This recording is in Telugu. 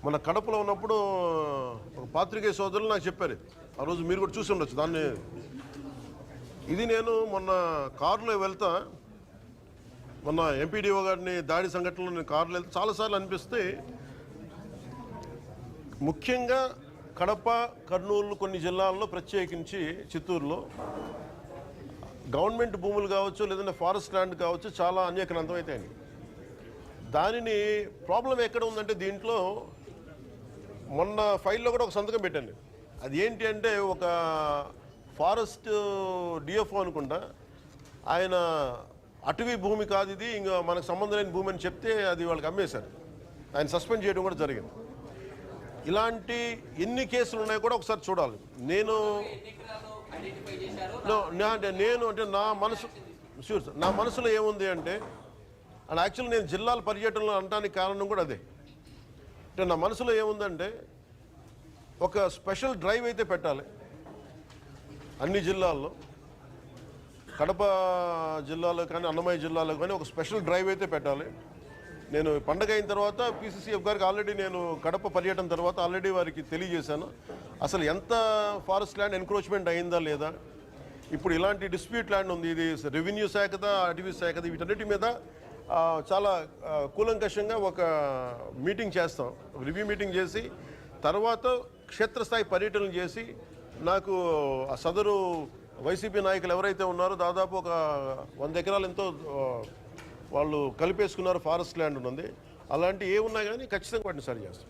మన కడపలో ఉన్నప్పుడు ఒక పాత్రికేయ సోదరులు నాకు చెప్పారు, ఆ రోజు మీరు కూడా చూసి ఉండొచ్చు దాన్ని. ఇది నేను మొన్న కారులో వెళ్తా, మొన్న ఎంపీడీఓ గారిని దాడి సంఘటనలో నేను కారులో వెళ్తే చాలాసార్లు అనిపిస్తే, ముఖ్యంగా కడప, కర్నూలు కొన్ని జిల్లాల్లో, ప్రత్యేకించి చిత్తూరులో గవర్నమెంట్ భూములు కావచ్చు, లేదంటే ఫారెస్ట్ ల్యాండ్ కావచ్చు, చాలా అన్యాక్రాంతం అవుతాయి. దానిని ప్రాబ్లం ఎక్కడ ఉందంటే, దీంట్లో మొన్న ఫైల్లో కూడా ఒక సంతకం పెట్టండి. అది ఏంటి అంటే, ఒక ఫారెస్ట్ డిఎఫ్ఓ అనుకుంటా, ఆయన అటవీ భూమి కాదు ఇది, ఇంకా మనకు సంబంధం లేని భూమి అని చెప్తే అది వాళ్ళకి అమ్మేశారు. ఆయన సస్పెండ్ చేయడం కూడా జరిగింది. ఇలాంటి ఎన్ని కేసులు ఉన్నాయో కూడా ఒకసారి చూడాలి. నేను అంటే నా మనసు షూర్ సార్, నా మనసులో ఏముంది అంటే, అండ్ యాక్చువల్లీ నేను జిల్లాల పర్యటనలో అనడానికి కారణం కూడా అదే. అంటే నా మనసులో ఏముందంటే, ఒక స్పెషల్ డ్రైవ్ అయితే పెట్టాలి అన్ని జిల్లాల్లో, కడప జిల్లాలో కానీ అన్నమయ్య జిల్లాలో కానీ ఒక స్పెషల్ డ్రైవ్ అయితే పెట్టాలి. నేను పండగ అయిన తర్వాత పీసీసీఎఫ్ గారికి ఆల్రెడీ నేను కడప పర్యటన తర్వాత ఆల్రెడీ వారికి తెలియజేశాను, అసలు ఎంత ఫారెస్ట్ ల్యాండ్ ఎన్క్రోచ్మెంట్ అయిందా లేదా. ఇప్పుడు ఇలాంటి డిస్ప్యూట్ ల్యాండ్ ఉంది, ఇది రెవెన్యూ శాఖదా, అటవీ శాఖదా, వీటన్నిటి మీద చాలా కూలంకషంగా ఒక మీటింగ్ చేస్తాం, రివ్యూ మీటింగ్ చేసి తర్వాత క్షేత్రస్థాయి పర్యటనలు చేసి, నాకు ఆ సదరు వైసీపీ నాయకులు ఎవరైతే ఉన్నారో దాదాపు ఒక 100 ఎకరాలు ఎంతో వాళ్ళు కలిపేసుకున్నారు, ఫారెస్ట్ ల్యాండ్ ఉన్నది. అలాంటి ఏ ఉన్నా కానీ ఖచ్చితంగా వాటిని సరి చేస్తాం.